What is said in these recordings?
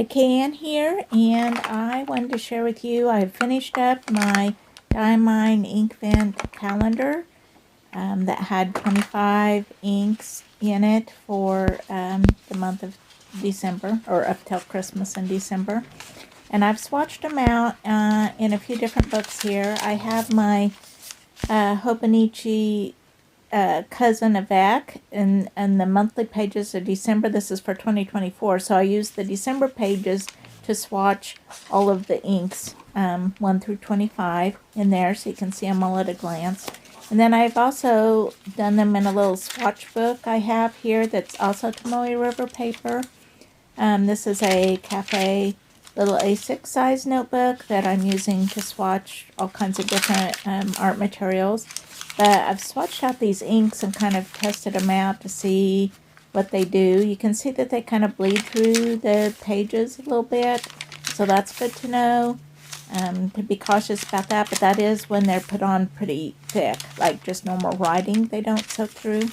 Hi, Kayan here, and I wanted to share with you, I've finished up my Diamine Inkvent Calendar that had 25 inks in it for the month of December, or up till Christmas in December. And I've swatched them out in a few different books here. I have my Hobonichi cousin Avec and the monthly pages of December. This is for 2024, so I used the December pages to swatch all of the inks 1 through 25 in there, so you can see them all at a glance. And then I've also done them in a little swatch book I have here that's also Tomoe River paper. This is a cafe little A6 size notebook that I'm using to swatch all kinds of different art materials. But I've swatched out these inks and kind of tested them out to see what they do. You can see that they kind of bleed through the pages a little bit, so that's good to know. To be cautious about that, but that is when they're put on pretty thick, like just normal writing, they don't soak through.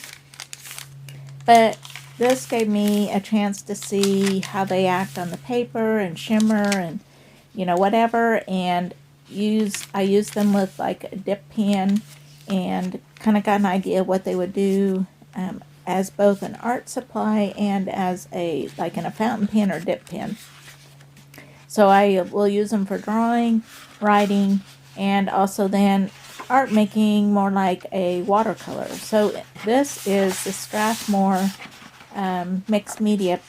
But this gave me a chance to see how they act on the paper and shimmer and, you know, whatever, and I use them with like a dip pen and kind of got an idea of what they would do as both an art supply and as in a fountain pen or dip pen. So I will use them for drawing, writing, and also then art making, more like a watercolor. So this is the Strathmore mixed media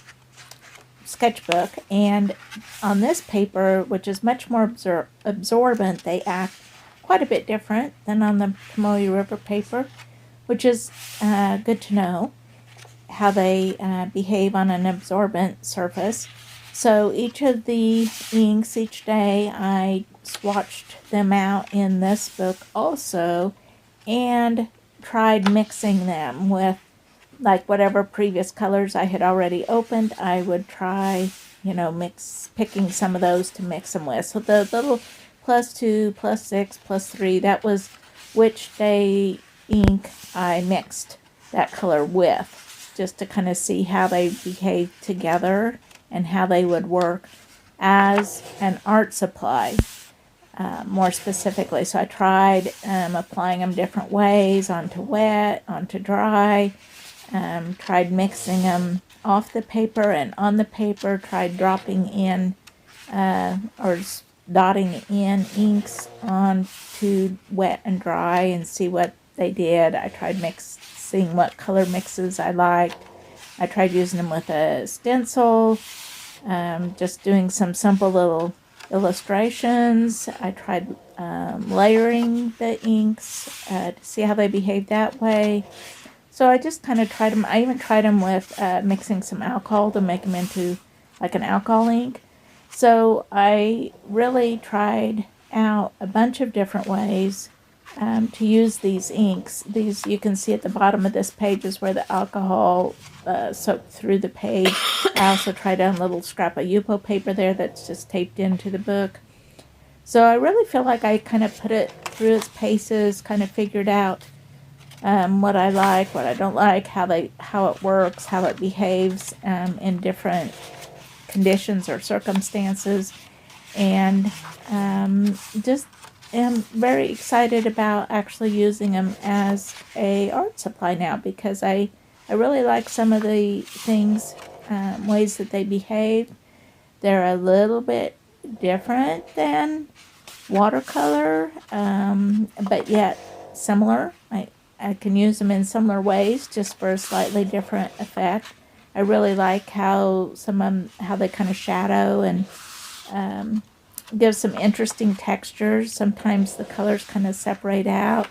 sketchbook, and on this paper, which is much more absorbent, they act quite a bit different than on the Tomoe River paper, which is good to know how they behave on an absorbent surface. So each of the inks each day, I swatched them out in this book also and tried mixing them with like whatever previous colors I had already opened. I would try, you know, picking some of those to mix them with. So the little +2, +6, +3, that was which day ink I mixed that color with, just to kind of see how they behave together and how they would work as an art supply, more specifically. So I tried applying them different ways, onto wet, onto dry, tried mixing them off the paper and on the paper, tried dropping in or dotting in inks onto wet and dry and see what they did. I tried seeing what color mixes I liked. I tried using them with a stencil, just doing some simple little illustrations. I tried layering the inks to see how they behave that way. So I just kind of tried them. I even tried them with mixing some alcohol to make them into like an alcohol ink. So I really tried out a bunch of different ways to use these inks. These, you can see at the bottom of this page, is where the alcohol soaked through the page. I also tried on a little scrap of Yupo paper there that's just taped into the book. So I really feel like I kind of put it through its paces, kind of figured out what I like, what I don't like, how it works, how it behaves in different conditions or circumstances, and just am very excited about actually using them as a art supply now, because I really like some of the things, ways that they behave. They're a little bit different than watercolor, but yet similar. I can use them in similar ways, just for a slightly different effect. I really like how how they kind of shadow and give some interesting textures. Sometimes the colors kind of separate out,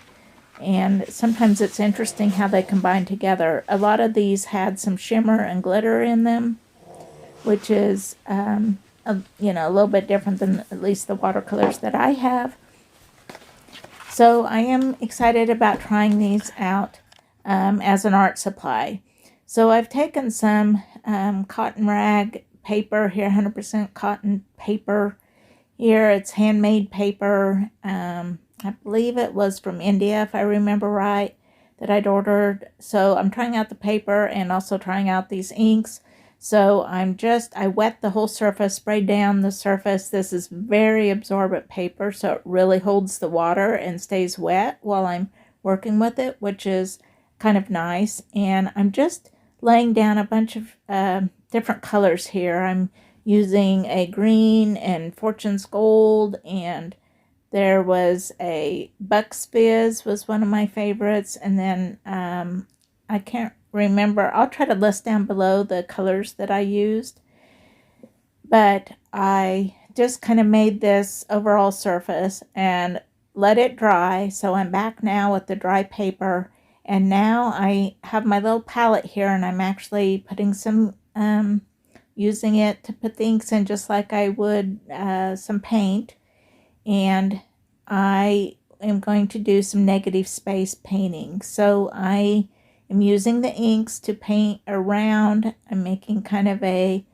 and sometimes it's interesting how they combine together. A lot of these had some shimmer and glitter in them, which is a little bit different than at least the watercolors that I have. So I am excited about trying these out as an art supply. So I've taken some cotton rag paper here, 100% cotton paper here. It's handmade paper. I believe it was from India, if I remember right, that I'd ordered. So I'm trying out the paper and also trying out these inks. So I wet the whole surface, sprayed down the surface. This is very absorbent paper, so it really holds the water and stays wet while I'm working with it, which is kind of nice. And I'm just laying down a bunch of different colors here. I'm using a green and Fortune's Gold, and there was a Buck's Fizz was one of my favorites, and then I can't remember. I'll try to list down below the colors that I used, but I just kind of made this overall surface and let it dry. So I'm back now with the dry paper, and now I have my little palette here, and I'm actually putting some using it to put the inks in, just like I would some paint. And I am going to do some negative space painting. So I am using the inks to paint around. I'm making kind of a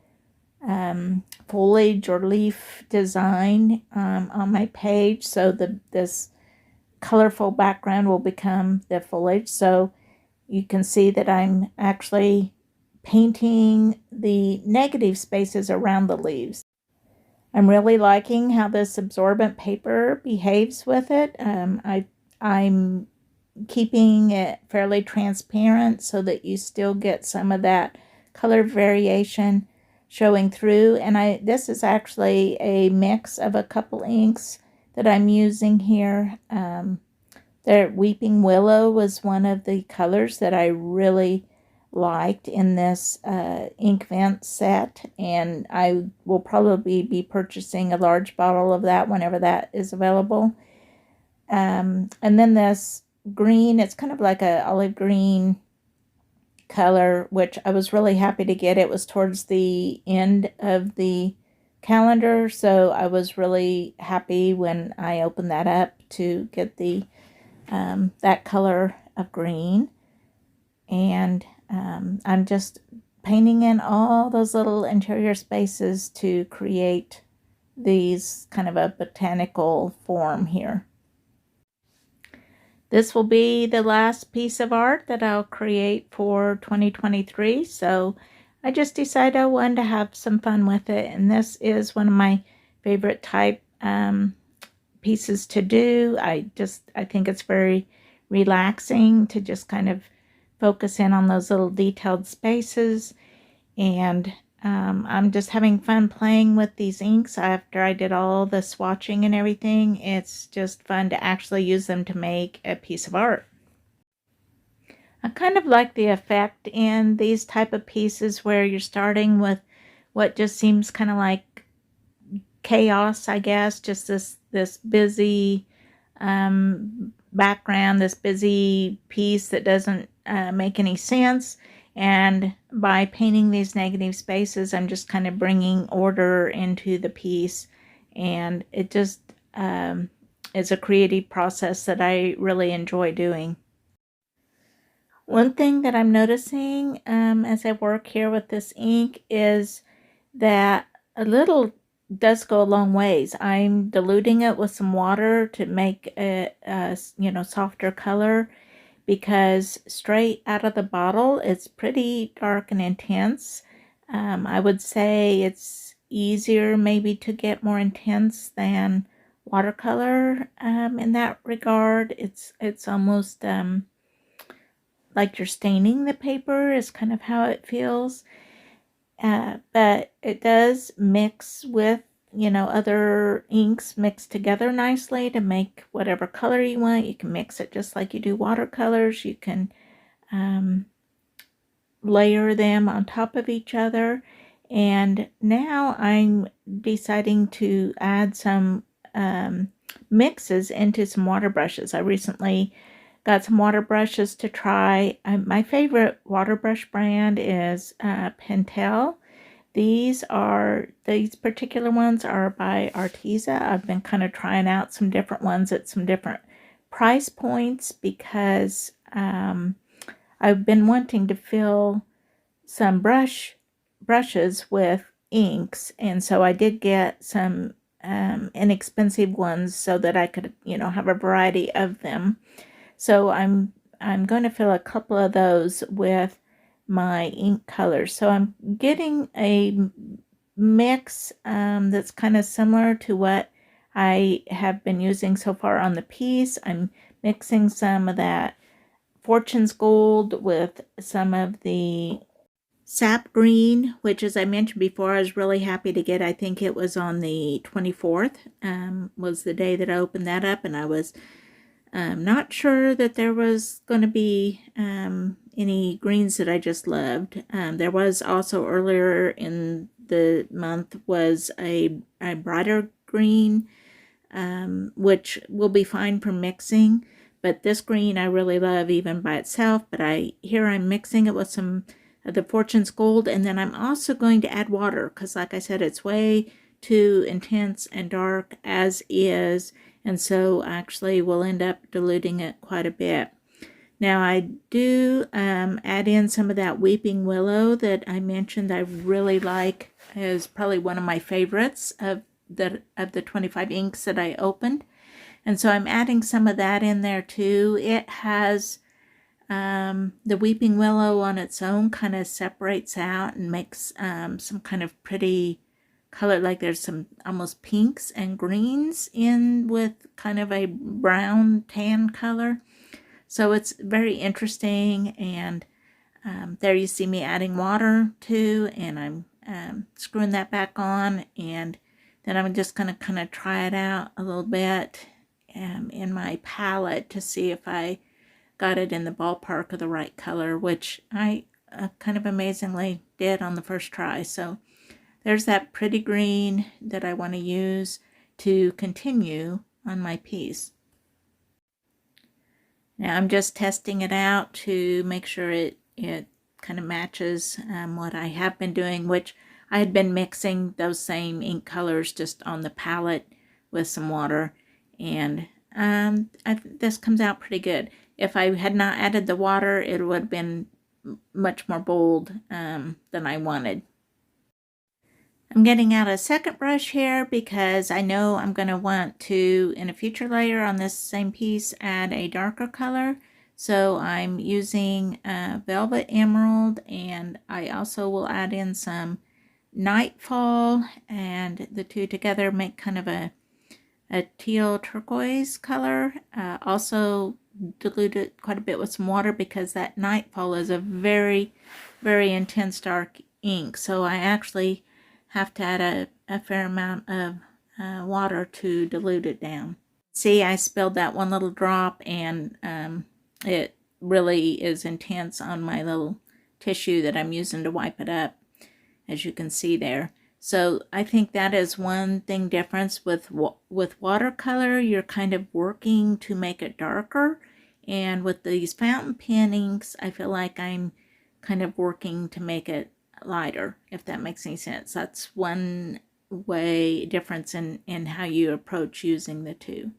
foliage or leaf design on my page. So this colorful background will become the foliage. So you can see that I'm actually painting the negative spaces around the leaves. I'm really liking how this absorbent paper behaves with it. I'm keeping it fairly transparent so that you still get some of that color variation showing through. And this is actually a mix of a couple inks that I'm using here. The Weeping Willow was one of the colors that I really liked in this Inkvent set, and I will probably be purchasing a large bottle of that whenever that is available. And then this green, it's kind of like a olive green color, which I was really happy to get. It was towards the end of the calendar, so I was really happy when I opened that up to get the that color of green. And I'm just painting in all those little interior spaces to create these kind of a botanical form here. This will be the last piece of art that I'll create for 2023. So I just decided I wanted to have some fun with it. And this is one of my favorite type pieces to do. I think it's very relaxing to just kind of focus in on those little detailed spaces. And I'm just having fun playing with these inks after I did all the swatching and everything. It's just fun to actually use them to make a piece of art. I kind of like the effect in these type of pieces where you're starting with what just seems kind of like chaos, I guess, just this busy background, this busy piece that doesn't make any sense. And by painting these negative spaces, I'm just kind of bringing order into the piece, and it just is a creative process that I really enjoy doing. One thing that I'm noticing as I work here with this ink is that a little does go a long ways. I'm diluting it with some water to make it softer color, because straight out of the bottle it's pretty dark and intense. I would say it's easier maybe to get more intense than watercolor in that regard. It's almost like you're staining the paper is kind of how it feels. But it does mix with, other inks mixed together nicely to make whatever color you want. You can mix it just like you do watercolors. You can layer them on top of each other. And now I'm deciding to add some mixes into some water brushes. I recently got some water brushes to try. My favorite water brush brand is Pentel. These particular ones are by Arteza. I've been kind of trying out some different ones at some different price points because I've been wanting to fill some brushes with inks, and so I did get some inexpensive ones so that I could, have a variety of them. So I'm going to fill a couple of those with my ink colors. So I'm getting a mix that's kind of similar to what I have been using so far on the piece. I'm mixing some of that Fortune's Gold with some of the sap green, which, as I mentioned before, I was really happy to get. I think it was on the 24th, was the day that I opened that up, and I was not sure that there was going to be any greens that I just loved. There was also earlier in the month was a brighter green, which will be fine for mixing. But this green I really love even by itself. But here I'm mixing it with some of the Fortune's Gold, and then I'm also going to add water because, like I said, it's way too intense and dark as is, and so actually we'll end up diluting it quite a bit. Now I do add in some of that Weeping Willow that I mentioned I really like. Is probably one of my favorites of the 25 inks that I opened. And so I'm adding some of that in there too. It has the Weeping Willow on its own kind of separates out and makes some kind of pretty color, like there's some almost pinks and greens in with kind of a brown tan color. So it's very interesting. And there you see me adding water too, and I'm screwing that back on, and then I'm just going to kind of try it out a little bit in my palette to see if I got it in the ballpark of the right color, which I kind of amazingly did on the first try. So there's that pretty green that I want to use to continue on my piece. Now I'm just testing it out to make sure it kind of matches what I have been doing, which I had been mixing those same ink colors just on the palette with some water, and this comes out pretty good. If I had not added the water, it would have been much more bold than I wanted. I'm getting out a second brush here because I know I'm going to want to, in a future layer on this same piece, add a darker color. So I'm using Velvet Emerald, and I also will add in some Nightfall, and the two together make kind of a teal turquoise color. Also dilute it quite a bit with some water because that Nightfall is a very, very intense dark ink. So I actually have to add a fair amount of water to dilute it down. See, I spilled that one little drop, and it really is intense on my little tissue that I'm using to wipe it up, as you can see there. So I think that is one thing difference with watercolor. You're kind of working to make it darker, and with these fountain pen inks, I feel like I'm kind of working to make it lighter, if that makes any sense. That's one way difference in how you approach using the two.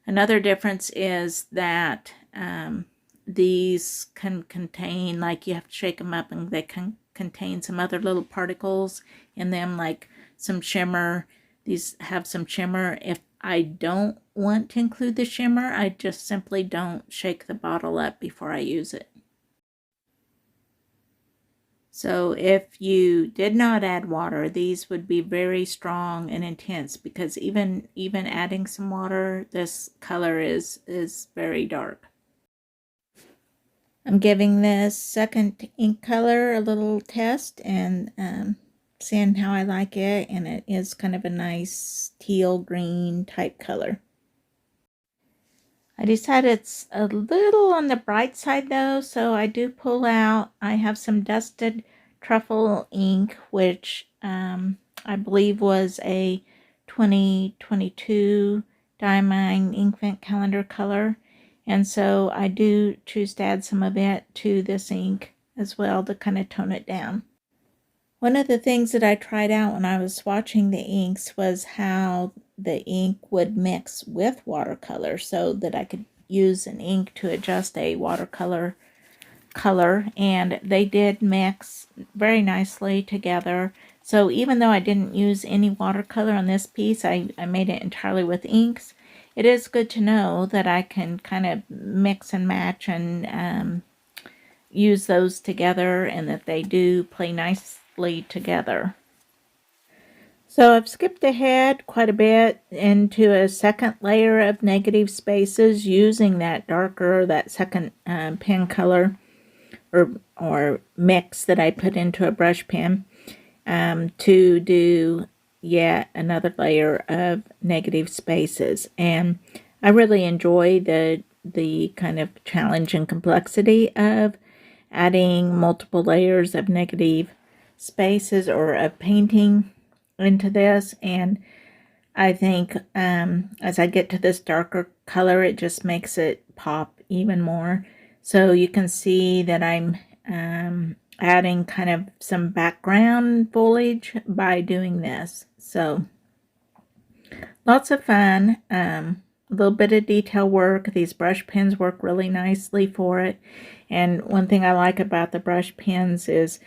Another difference is that these can contain, like, you have to shake them up, and they can contain some other little particles in them, like some shimmer. These have some shimmer. If I don't want to include the shimmer, I just simply don't shake the bottle up before I use it. So if you did not add water, these would be very strong and intense, because even adding some water, this color is very dark. I'm giving this second ink color a little test and seeing how I like it, and it is kind of a nice teal green type color. I decided it's a little on the bright side though, so I do pull out, I have some dusted Truffle ink, which I believe was a 2022 Diamine Inkvent Calendar color. And so I do choose to add some of it to this ink as well to kind of tone it down. One of the things that I tried out when I was swatching the inks was how the ink would mix with watercolor, so that I could use an ink to adjust a watercolor color, and they did mix very nicely together. So even though I didn't use any watercolor on this piece, I made it entirely with inks. It is good to know that I can kind of mix and match and use those together and that they do play nicely together. So I've skipped ahead quite a bit into a second layer of negative spaces using that darker, that second pen color or mix that I put into a brush pen to do yet another layer of negative spaces. And I really enjoy the kind of challenge and complexity of adding multiple layers of negative spaces or of painting into this. And I think as I get to this darker color, it just makes it pop even more. So you can see that I'm adding kind of some background foliage by doing this. So lots of fun. A little bit of detail work. These brush pens work really nicely for it. And one thing I like about the brush pens is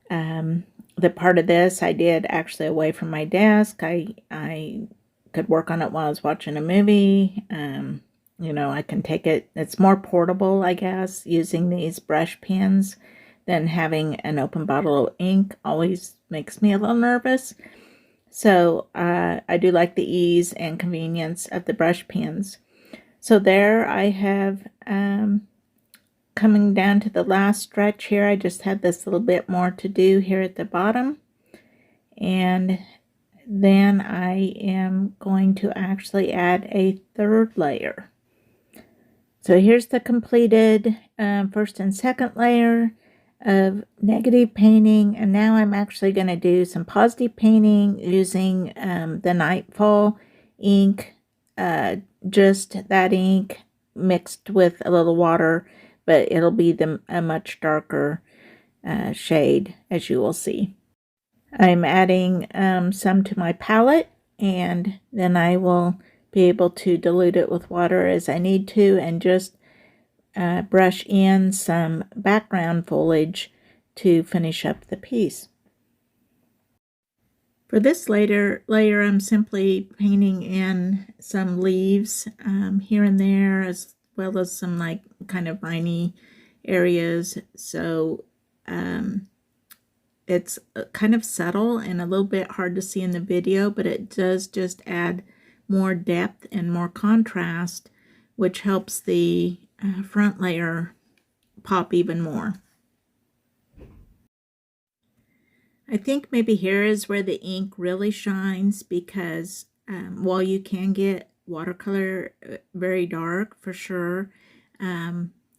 the part of this I did actually away from my desk. I could work on it while I was watching a movie. You know, I can take it. It's more portable, I guess, using these brush pens than having an open bottle of ink. Always makes me a little nervous. So I do like the ease and convenience of the brush pens. So there I have coming down to the last stretch here. I just had this little bit more to do here at the bottom. And then I am going to actually add a third layer. So here's the completed first and second layer of negative painting, and now I'm actually going to do some positive painting using the Nightfall ink, just that ink mixed with a little water, but it'll be a much darker shade, as you will see. I'm adding some to my palette, and then I will be able to dilute it with water as I need to, and just brush in some background foliage to finish up the piece. For this layer, I'm simply painting in some leaves here and there, as well as some like kind of viney areas. So it's kind of subtle and a little bit hard to see in the video, but it does just add more depth and more contrast, which helps the front layer pop even more. I think maybe here is where the ink really shines, because while you can get watercolor very dark for sure,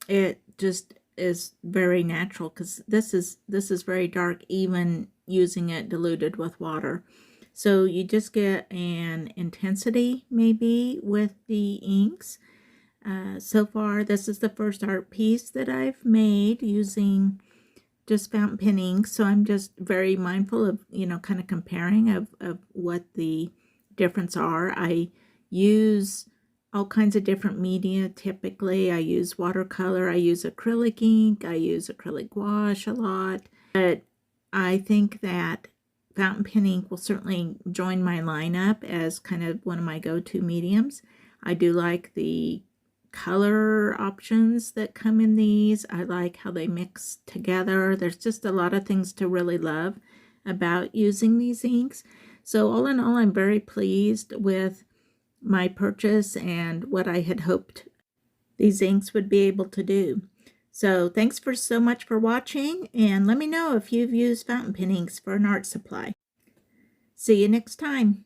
it just is very natural, because this is very dark even using it diluted with water. So you just get an intensity maybe with the inks. So far, this is the first art piece that I've made using just fountain pen ink. So I'm just very mindful of, you know, kind of comparing of what the difference are. I use all kinds of different media. Typically, I use watercolor, I use acrylic ink, I use acrylic gouache a lot. But I think that fountain pen ink will certainly join my lineup as kind of one of my go-to mediums. I do like the color options that come in these. I like how they mix together. There's just a lot of things to really love about using these inks. So all in all, I'm very pleased with my purchase and what I had hoped these inks would be able to do. So thanks so much for watching, and let me know if you've used fountain pen inks for an art supply. See you next time.